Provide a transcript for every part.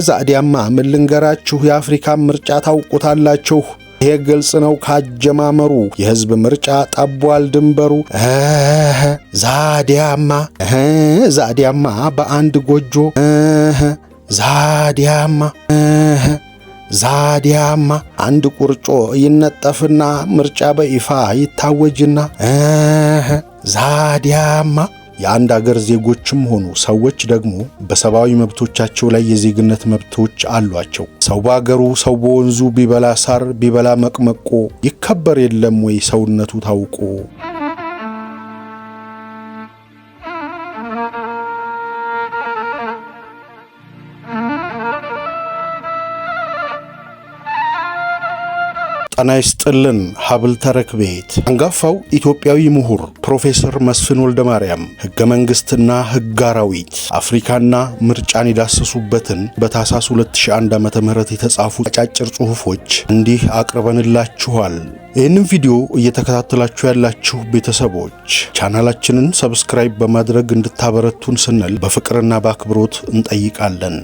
ዛዲያማ ምን ልንገራችሁ የአፍሪካ ምርጫ ታውቁታላችሁ። ይሄ ግልጽ ነው ካጀማመሩ የህዝብ ምርጫ ጠቧል ድንበሩ። ዛዲያማ በአንድ ጎጆ ዛዲያማ አንድ ቁርጮ ይነጠፍና ምርጫ በይፋ ይታወጅና ዛዲያማ የአንድ አገር ዜጎችም ሆኑ ሰዎች ደግሞ በሰብአዊ መብቶቻቸው ላይ የዜግነት መብቶች አሏቸው። ሰው በአገሩ ሰው በወንዙ ቢበላ ሳር ቢበላ መቅመቆ ይከበር የለም ወይ ሰውነቱ ታውቆ። ጤና ይስጥልን ሀብል ተረክቤት። አንጋፋው ኢትዮጵያዊ ምሁር ፕሮፌሰር መስፍን ወልደማርያም ሕገ መንግሥትና ሕግ አራዊት አፍሪካና ምርጫን የዳሰሱበትን በታኅሳስ 2001 ዓ.ም የተጻፉ አጫጭር ጽሑፎች እንዲህ አቅርበንላችኋል። ይህንን ቪዲዮ እየተከታተላችሁ ያላችሁ ቤተሰቦች ቻናላችንን ሰብስክራይብ በማድረግ እንድታበረቱን ስንል በፍቅርና በአክብሮት እንጠይቃለን።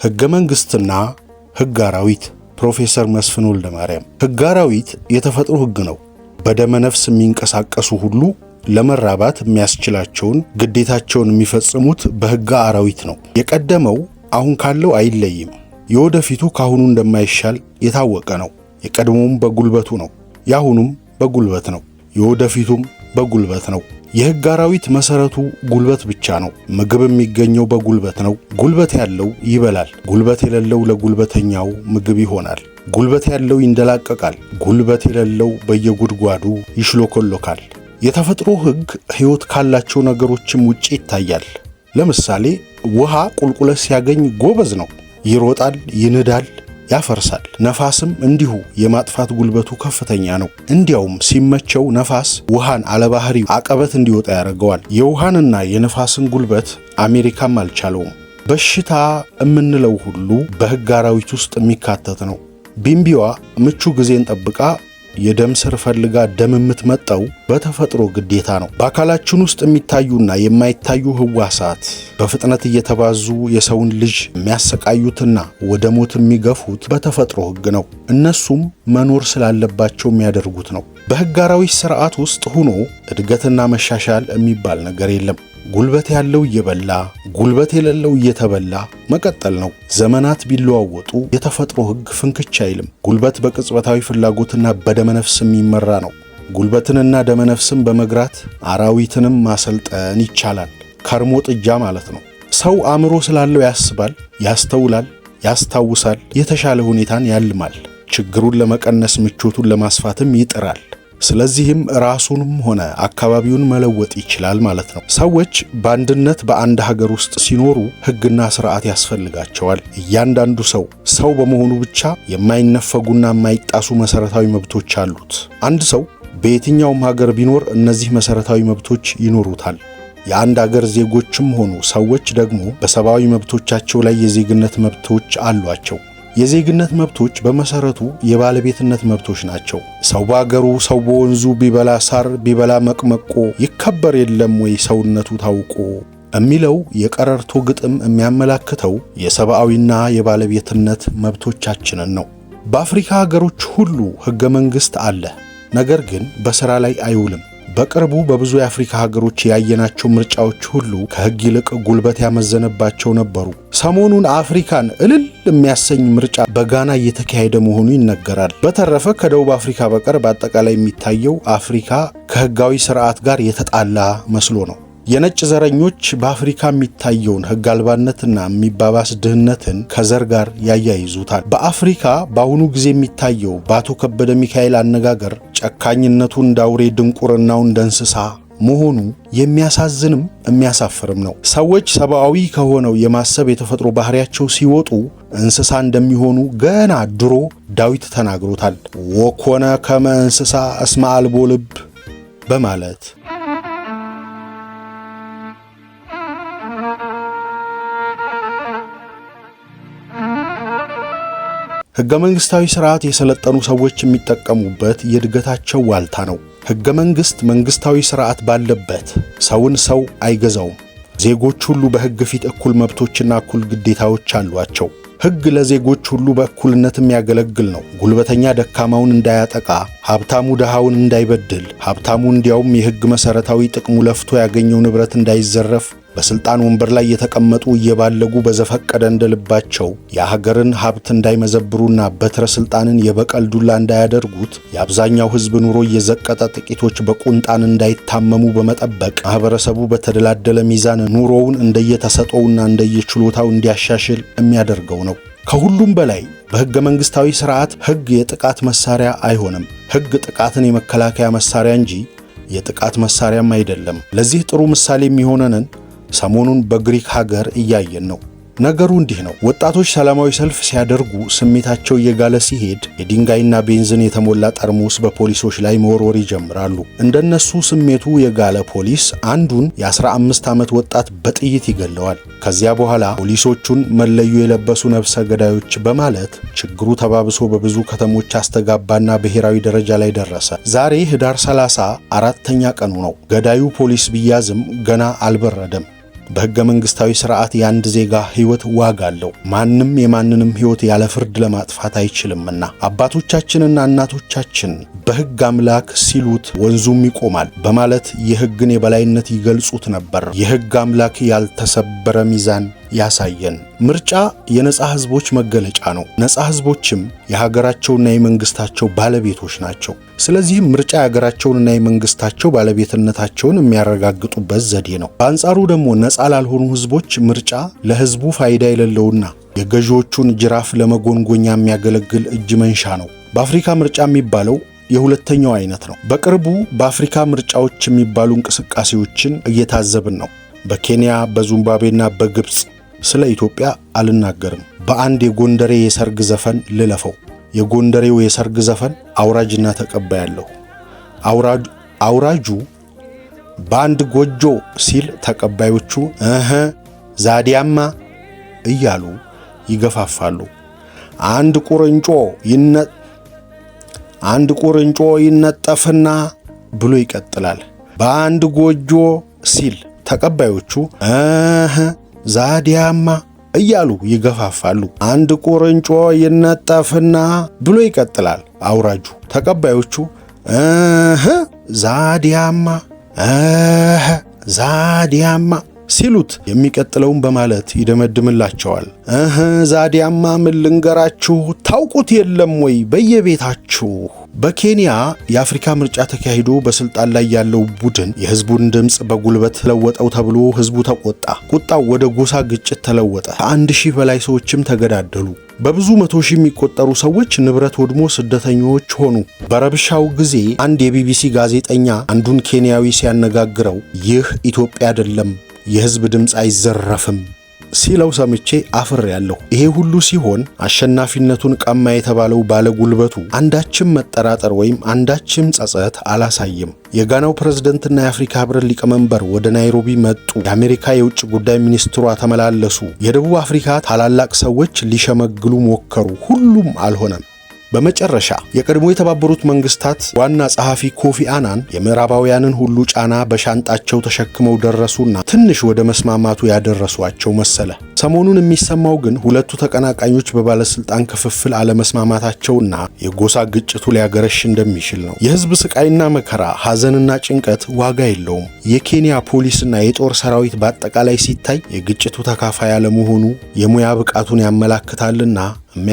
ሕገ መንግሥትና ሕግ አራዊት ፕሮፌሰር መስፍን ወልደማርያም። ሕግ አራዊት የተፈጥሮ ሕግ ነው። በደመ ነፍስ የሚንቀሳቀሱ ሁሉ ለመራባት የሚያስችላቸውን ግዴታቸውን የሚፈጽሙት በሕግ አራዊት ነው። የቀደመው አሁን ካለው አይለይም። የወደፊቱ ካሁኑ እንደማይሻል የታወቀ ነው። የቀድሞውም በጉልበቱ ነው፣ ያሁኑም በጉልበት ነው፣ የወደፊቱም በጉልበት ነው። የሕግ አራዊት መሰረቱ ጉልበት ብቻ ነው። ምግብ የሚገኘው በጉልበት ነው። ጉልበት ያለው ይበላል፣ ጉልበት የሌለው ለጉልበተኛው ምግብ ይሆናል። ጉልበት ያለው ይንደላቀቃል፣ ጉልበት የሌለው በየጉድጓዱ ይሽሎኮሎካል። የተፈጥሮ ሕግ ሕይወት ካላቸው ነገሮችም ውጪ ይታያል። ለምሳሌ ውሃ ቁልቁለት ሲያገኝ ጎበዝ ነው፣ ይሮጣል፣ ይንዳል፣ ያፈርሳል። ነፋስም እንዲሁ የማጥፋት ጉልበቱ ከፍተኛ ነው። እንዲያውም ሲመቸው ነፋስ ውሃን አለባህሪው አቀበት እንዲወጣ ያደርገዋል። የውሃንና የነፋስን ጉልበት አሜሪካም አልቻለውም። በሽታ የምንለው ሁሉ በሕግ አራዊት ውስጥ የሚካተት ነው። ቢምቢዋ ምቹ ጊዜን ጠብቃ የደም ስር ፈልጋ ደም የምትመጣው በተፈጥሮ ግዴታ ነው። በአካላችን ውስጥ የሚታዩና የማይታዩ ህዋሳት በፍጥነት እየተባዙ የሰውን ልጅ የሚያሰቃዩትና ወደ ሞት የሚገፉት በተፈጥሮ ሕግ ነው። እነሱም መኖር ስላለባቸው የሚያደርጉት ነው። በሕግ አራዊት ስርዓት ውስጥ ሆኖ እድገትና መሻሻል የሚባል ነገር የለም። ጉልበት ያለው እየበላ ጉልበት የሌለው እየተበላ መቀጠል ነው። ዘመናት ቢለዋወጡ የተፈጥሮ ሕግ ፍንክች አይልም። ጉልበት በቅጽበታዊ ፍላጎትና በደመነፍስ የሚመራ ነው። ጉልበትንና ደመነፍስን በመግራት አራዊትንም ማሰልጠን ይቻላል። ከርሞ ጥጃ ማለት ነው። ሰው አእምሮ ስላለው ያስባል፣ ያስተውላል፣ ያስታውሳል፣ የተሻለ ሁኔታን ያልማል። ችግሩን ለመቀነስ ምቾቱን ለማስፋትም ይጥራል። ስለዚህም ራሱንም ሆነ አካባቢውን መለወጥ ይችላል ማለት ነው። ሰዎች በአንድነት በአንድ ሀገር ውስጥ ሲኖሩ ሕግና ስርዓት ያስፈልጋቸዋል። እያንዳንዱ ሰው በመሆኑ ብቻ የማይነፈጉና የማይጣሱ መሰረታዊ መብቶች አሉት። አንድ ሰው በየትኛውም ሀገር ቢኖር እነዚህ መሰረታዊ መብቶች ይኖሩታል። የአንድ ሀገር ዜጎችም ሆኑ ሰዎች ደግሞ በሰብአዊ መብቶቻቸው ላይ የዜግነት መብቶች አሏቸው። የዜግነት መብቶች በመሰረቱ የባለቤትነት መብቶች ናቸው። ሰው በአገሩ ሰው በወንዙ ቢበላ ሳር ቢበላ መቅመቆ ይከበር የለም ወይ ሰውነቱ ታውቆ የሚለው የቀረርቶ ግጥም የሚያመላክተው የሰብአዊና የባለቤትነት መብቶቻችንን ነው። በአፍሪካ ሀገሮች ሁሉ ሕገ መንግሥት አለ፣ ነገር ግን በሥራ ላይ አይውልም። በቅርቡ በብዙ የአፍሪካ ሀገሮች ያየናቸው ምርጫዎች ሁሉ ከሕግ ይልቅ ጉልበት ያመዘነባቸው ነበሩ። ሰሞኑን አፍሪካን እልል የሚያሰኝ ምርጫ በጋና እየተካሄደ መሆኑ ይነገራል። በተረፈ ከደቡብ አፍሪካ በቀር በአጠቃላይ የሚታየው አፍሪካ ከሕጋዊ ስርዓት ጋር የተጣላ መስሎ ነው። የነጭ ዘረኞች በአፍሪካ የሚታየውን ሕግ አልባነትና የሚባባስ ድህነትን ከዘር ጋር ያያይዙታል። በአፍሪካ በአሁኑ ጊዜ የሚታየው በአቶ ከበደ ሚካኤል አነጋገር ጨካኝነቱ እንዳውሬ ድንቁርናው እንደ እንስሳ መሆኑ የሚያሳዝንም የሚያሳፍርም ነው። ሰዎች ሰብአዊ ከሆነው የማሰብ የተፈጥሮ ባህሪያቸው ሲወጡ እንስሳ እንደሚሆኑ ገና ድሮ ዳዊት ተናግሮታል። ወኮነ ከመ እንስሳ እስመ አልቦ ልብ በማለት ሕገ መንግሥታዊ ሥርዓት የሰለጠኑ ሰዎች የሚጠቀሙበት የእድገታቸው ዋልታ ነው። ሕገ መንግሥት መንግሥታዊ ሥርዓት ባለበት ሰውን ሰው አይገዛውም። ዜጎች ሁሉ በሕግ ፊት እኩል መብቶችና እኩል ግዴታዎች አሏቸው። ሕግ ለዜጎች ሁሉ በእኩልነት የሚያገለግል ነው። ጉልበተኛ ደካማውን እንዳያጠቃ፣ ሀብታሙ ድሃውን እንዳይበድል፣ ሀብታሙ እንዲያውም የሕግ መሠረታዊ ጥቅሙ ለፍቶ ያገኘው ንብረት እንዳይዘረፍ፣ በስልጣን ወንበር ላይ የተቀመጡ እየባለጉ በዘፈቀደ እንደልባቸው የሀገርን ሀብት እንዳይመዘብሩና በትረ ስልጣንን የበቀል ዱላ እንዳያደርጉት፣ የአብዛኛው ሕዝብ ኑሮ እየዘቀጠ ጥቂቶች በቁንጣን እንዳይታመሙ በመጠበቅ ማህበረሰቡ በተደላደለ ሚዛን ኑሮውን እንደየተሰጠውና እንደየችሎታው እንዲያሻሽል የሚያደርገው ነው። ከሁሉም በላይ በሕገ መንግሥታዊ ሥርዓት ሕግ የጥቃት መሳሪያ አይሆንም። ሕግ ጥቃትን የመከላከያ መሳሪያ እንጂ የጥቃት መሳሪያም አይደለም። ለዚህ ጥሩ ምሳሌ የሚሆነንን ሰሞኑን በግሪክ ሀገር እያየን ነው። ነገሩ እንዲህ ነው። ወጣቶች ሰላማዊ ሰልፍ ሲያደርጉ ስሜታቸው እየጋለ ሲሄድ የድንጋይና ቤንዚን የተሞላ ጠርሙስ በፖሊሶች ላይ መወርወር ይጀምራሉ። እንደነሱ ስሜቱ የጋለ ፖሊስ አንዱን የ15 ዓመት ወጣት በጥይት ይገለዋል። ከዚያ በኋላ ፖሊሶቹን መለዮ የለበሱ ነፍሰ ገዳዮች በማለት ችግሩ ተባብሶ በብዙ ከተሞች አስተጋባና ብሔራዊ ደረጃ ላይ ደረሰ። ዛሬ ህዳር 30 4ኛ ቀኑ ነው። ገዳዩ ፖሊስ ቢያዝም ገና አልበረደም። በሕገ መንግሥታዊ ሥርዓት የአንድ ዜጋ ሕይወት ዋጋ አለው። ማንም የማንንም ሕይወት ያለ ፍርድ ለማጥፋት አይችልምና አባቶቻችንና እናቶቻችን በሕግ አምላክ ሲሉት ወንዙም ይቆማል በማለት የሕግን የበላይነት ይገልጹት ነበር። የሕግ አምላክ ያልተሰበረ ሚዛን ያሳየን። ምርጫ የነጻ ሕዝቦች መገለጫ ነው። ነጻ ሕዝቦችም የሀገራቸውና የመንግስታቸው ባለቤቶች ናቸው። ስለዚህም ምርጫ የሀገራቸውንና የመንግስታቸው ባለቤትነታቸውን የሚያረጋግጡበት ዘዴ ነው። በአንጻሩ ደግሞ ነጻ ላልሆኑ ሕዝቦች ምርጫ ለሕዝቡ ፋይዳ የሌለውና የገዢዎቹን ጅራፍ ለመጎንጎኛ የሚያገለግል እጅ መንሻ ነው። በአፍሪካ ምርጫ የሚባለው የሁለተኛው አይነት ነው። በቅርቡ በአፍሪካ ምርጫዎች የሚባሉ እንቅስቃሴዎችን እየታዘብን ነው። በኬንያ፣ በዚምባብዌና በግብፅ። ስለ ኢትዮጵያ አልናገርም። በአንድ የጎንደሬ የሰርግ ዘፈን ልለፈው። የጎንደሬው የሰርግ ዘፈን አውራጅና ተቀባይ አለው። አውራጁ በአንድ ጎጆ ሲል ተቀባዮቹ ዛዲያማ እያሉ ይገፋፋሉ። አንድ ቁርንጮ ይነጠፍና ብሎ ይቀጥላል። በአንድ ጎጆ ሲል ተቀባዮቹ ዛዲያማ እያሉ ይገፋፋሉ። አንድ ቁርንጮ ይነጠፍና ብሎ ይቀጥላል አውራጁ። ተቀባዮቹ ዛዲያማ ሲሉት የሚቀጥለውን በማለት ይደመድምላቸዋል። ዛዲያማ ምን ልንገራችሁ፣ ታውቁት የለም ወይ በየቤታችሁ? በኬንያ የአፍሪካ ምርጫ ተካሂዶ በስልጣን ላይ ያለው ቡድን የህዝቡን ድምፅ በጉልበት ተለወጠው ተብሎ ህዝቡ ተቆጣ። ቁጣው ወደ ጎሳ ግጭት ተለወጠ። ከ1000 በላይ ሰዎችም ተገዳደሉ። በብዙ 100 ሺህ የሚቆጠሩ ሰዎች ንብረት ወድሞ ስደተኞች ሆኑ። በረብሻው ጊዜ አንድ የቢቢሲ ጋዜጠኛ አንዱን ኬንያዊ ሲያነጋግረው ይህ ኢትዮጵያ አይደለም፣ የህዝብ ድምፅ አይዘረፍም ሲለው ሰምቼ አፍሬያለሁ። ይሄ ሁሉ ሲሆን አሸናፊነቱን ቀማ የተባለው ባለጉልበቱ አንዳችም መጠራጠር ወይም አንዳችም ጸጸት አላሳየም። የጋናው ፕሬዝዳንትና የአፍሪካ ህብረት ሊቀመንበር ወደ ናይሮቢ መጡ። የአሜሪካ የውጭ ጉዳይ ሚኒስትሯ ተመላለሱ። የደቡብ አፍሪካ ታላላቅ ሰዎች ሊሸመግሉ ሞከሩ። ሁሉም አልሆነም። በመጨረሻ የቀድሞ የተባበሩት መንግስታት ዋና ጸሐፊ ኮፊ አናን የምዕራባውያንን ሁሉ ጫና በሻንጣቸው ተሸክመው ደረሱና ትንሽ ወደ መስማማቱ ያደረሷቸው መሰለ። ሰሞኑን የሚሰማው ግን ሁለቱ ተቀናቃኞች በባለስልጣን ክፍፍል አለመስማማታቸውና የጎሳ ግጭቱ ሊያገረሽ እንደሚችል ነው። የህዝብ ስቃይና መከራ፣ ሐዘንና ጭንቀት ዋጋ የለውም። የኬንያ ፖሊስና የጦር ሰራዊት በአጠቃላይ ሲታይ የግጭቱ ተካፋይ አለመሆኑ የሙያ ብቃቱን ያመላክታልና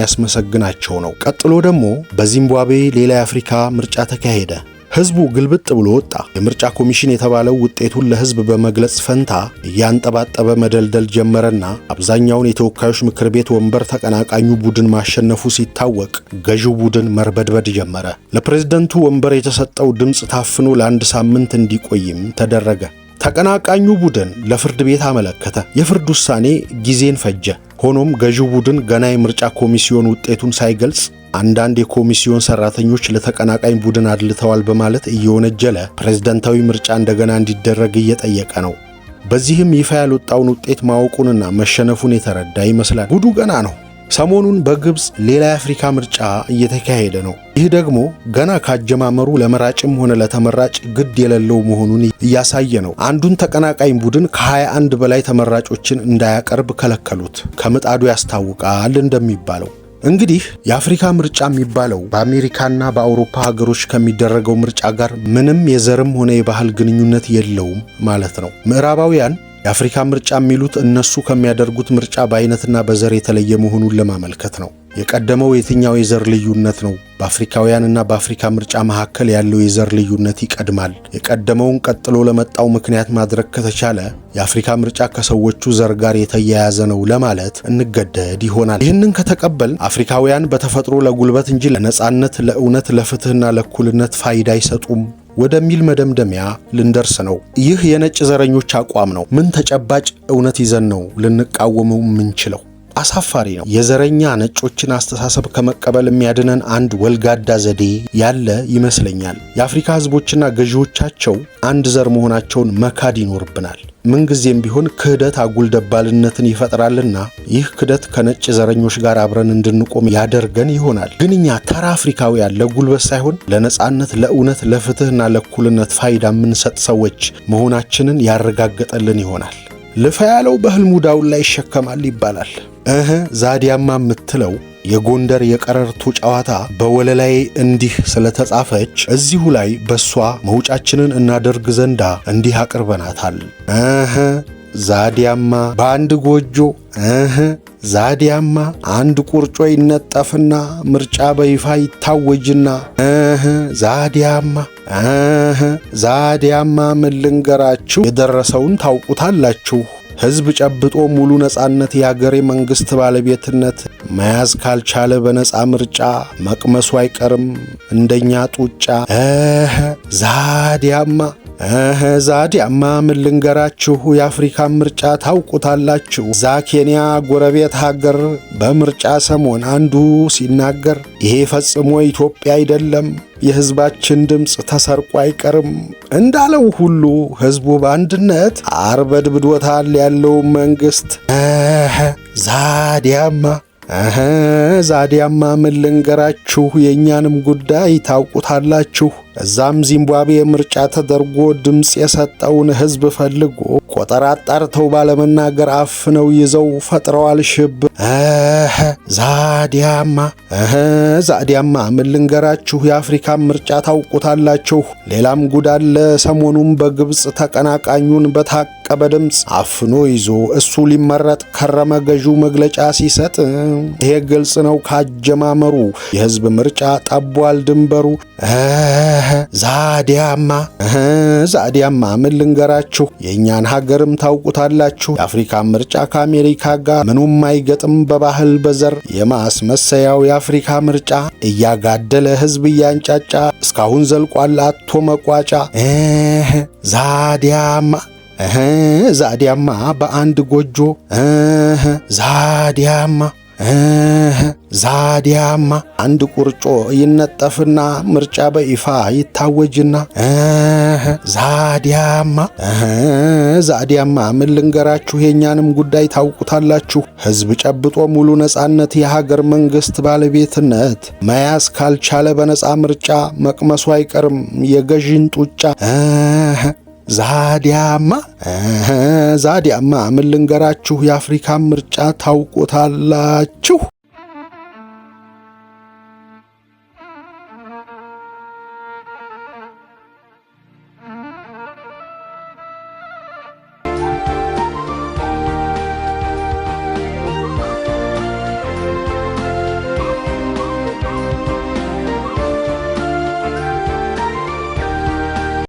የሚያስመሰግናቸው ነው። ቀጥሎ ደግሞ በዚምባብዌ ሌላ የአፍሪካ ምርጫ ተካሄደ። ህዝቡ ግልብጥ ብሎ ወጣ። የምርጫ ኮሚሽን የተባለው ውጤቱን ለህዝብ በመግለጽ ፈንታ እያንጠባጠበ መደልደል ጀመረና አብዛኛውን የተወካዮች ምክር ቤት ወንበር ተቀናቃኙ ቡድን ማሸነፉ ሲታወቅ ገዢው ቡድን መርበድበድ ጀመረ። ለፕሬዝደንቱ ወንበር የተሰጠው ድምፅ ታፍኖ ለአንድ ሳምንት እንዲቆይም ተደረገ። ተቀናቃኙ ቡድን ለፍርድ ቤት አመለከተ። የፍርድ ውሳኔ ጊዜን ፈጀ። ሆኖም ገዢው ቡድን ገና የምርጫ ኮሚሲዮን ውጤቱን ሳይገልጽ አንዳንድ የኮሚሲዮን ሰራተኞች ለተቀናቃኝ ቡድን አድልተዋል በማለት እየወነጀለ ፕሬዝዳንታዊ ምርጫ እንደገና እንዲደረግ እየጠየቀ ነው። በዚህም ይፋ ያልወጣውን ውጤት ማወቁንና መሸነፉን የተረዳ ይመስላል። ጉዱ ገና ነው። ሰሞኑን በግብፅ ሌላ የአፍሪካ ምርጫ እየተካሄደ ነው። ይህ ደግሞ ገና ካጀማመሩ ለመራጭም ሆነ ለተመራጭ ግድ የሌለው መሆኑን እያሳየ ነው። አንዱን ተቀናቃኝ ቡድን ከ21 በላይ ተመራጮችን እንዳያቀርብ ከለከሉት። ከምጣዱ ያስታውቃል እንደሚባለው። እንግዲህ የአፍሪካ ምርጫ የሚባለው በአሜሪካና በአውሮፓ ሀገሮች ከሚደረገው ምርጫ ጋር ምንም የዘርም ሆነ የባህል ግንኙነት የለውም ማለት ነው። ምዕራባውያን የአፍሪካ ምርጫ የሚሉት እነሱ ከሚያደርጉት ምርጫ በአይነትና በዘር የተለየ መሆኑን ለማመልከት ነው። የቀደመው የትኛው የዘር ልዩነት ነው? በአፍሪካውያንና በአፍሪካ ምርጫ መካከል ያለው የዘር ልዩነት ይቀድማል። የቀደመውን ቀጥሎ ለመጣው ምክንያት ማድረግ ከተቻለ የአፍሪካ ምርጫ ከሰዎቹ ዘር ጋር የተያያዘ ነው ለማለት እንገደድ ይሆናል። ይህንን ከተቀበል አፍሪካውያን በተፈጥሮ ለጉልበት እንጂ ለነጻነት፣ ለእውነት፣ ለፍትህና ለእኩልነት ፋይዳ አይሰጡም ወደሚል መደምደሚያ ልንደርስ ነው። ይህ የነጭ ዘረኞች አቋም ነው። ምን ተጨባጭ እውነት ይዘን ነው ልንቃወመው የምንችለው? አሳፋሪ ነው። የዘረኛ ነጮችን አስተሳሰብ ከመቀበል የሚያድነን አንድ ወልጋዳ ዘዴ ያለ ይመስለኛል። የአፍሪካ ህዝቦችና ገዢዎቻቸው አንድ ዘር መሆናቸውን መካድ ይኖርብናል። ምንጊዜም ቢሆን ክህደት አጉል ደባልነትን ይፈጥራልና ይህ ክህደት ከነጭ ዘረኞች ጋር አብረን እንድንቆም ያደርገን ይሆናል። ግን እኛ ተራ አፍሪካውያን ለጉልበት ሳይሆን ለነጻነት፣ ለእውነት፣ ለፍትህና ለእኩልነት ፋይዳ የምንሰጥ ሰዎች መሆናችንን ያረጋገጠልን ይሆናል። ልፋ ያለው በህልሙ ዳውን ላይ ይሸከማል ይባላል። ዛዲያማ የምትለው የጎንደር የቀረርቶ ጨዋታ በወለላይ እንዲህ ስለተጻፈች እዚሁ ላይ በሷ መውጫችንን እናደርግ ዘንዳ እንዲህ አቅርበናታል። ዛዲያማ በአንድ ጎጆ ዛዲያማ አንድ ቁርጮ ይነጠፍና ምርጫ በይፋ ይታወጅና ዛዲያማ ምን ልንገራችሁ፣ የደረሰውን ታውቁታላችሁ። ህዝብ ጨብጦ ሙሉ ነጻነት፣ የአገሬ መንግስት ባለቤትነት መያዝ ካልቻለ በነጻ ምርጫ መቅመሱ አይቀርም እንደኛ ጡጫ። ዛዲያማ ምን ልንገራችሁ፣ የአፍሪካ ምርጫ ታውቁታላችሁ። ዛ ኬንያ ጎረቤት ሀገር በምርጫ ሰሞን አንዱ ሲናገር ይሄ ፈጽሞ ኢትዮጵያ አይደለም፣ የህዝባችን ድምፅ ተሰርቆ አይቀርም እንዳለው ሁሉ ህዝቡ በአንድነት አርበድብዶታል ያለው መንግስት። ዛዲያማ ምን ልንገራችሁ፣ የእኛንም ጉዳይ ታውቁታላችሁ። እዛም ዚምባብዌ ምርጫ ተደርጎ ድምፅ የሰጠውን ህዝብ ፈልጎ ቆጠራ አጣርተው ባለመናገር አፍነው ይዘው ፈጥረዋል ሽብር። ዛዲያማ ምን ልንገራችሁ፣ የአፍሪካ ምርጫ ታውቁታላችሁ። ሌላም ጉዳለ። ሰሞኑን በግብፅ ተቀናቃኙን በታቀበ ድምፅ አፍኖ ይዞ እሱ ሊመረጥ ከረመ ገዢው መግለጫ ሲሰጥ። ይሄ ግልጽ ነው ካጀማመሩ፣ የህዝብ ምርጫ ጠቧል ድንበሩ። ዛዲያማ ምን ልንገራችሁ፣ የእኛን ሀገርም ታውቁታላችሁ። የአፍሪካ ምርጫ ከአሜሪካ ጋር ምኑም አይገጥም፣ በባህል በዘር የማስመሰያው የአፍሪካ ምርጫ እያጋደለ ህዝብ እያንጫጫ እስካሁን ዘልቋል አቶ መቋጫ። ዛዲያማ በአንድ ጎጆ ዛዲያማ አንድ ቁርጮ ይነጠፍና ምርጫ በይፋ ይታወጅና። ዛዲያማ ምን ልንገራችሁ፣ የኛንም ጉዳይ ታውቁታላችሁ። ህዝብ ጨብጦ ሙሉ ነጻነት፣ የሀገር መንግስት ባለቤትነት መያዝ ካልቻለ በነጻ ምርጫ መቅመሱ አይቀርም የገዢን ጡጫ። ዛዲያማ ምን ልንገራችሁ፣ የአፍሪካ ምርጫ ታውቁታላችሁ።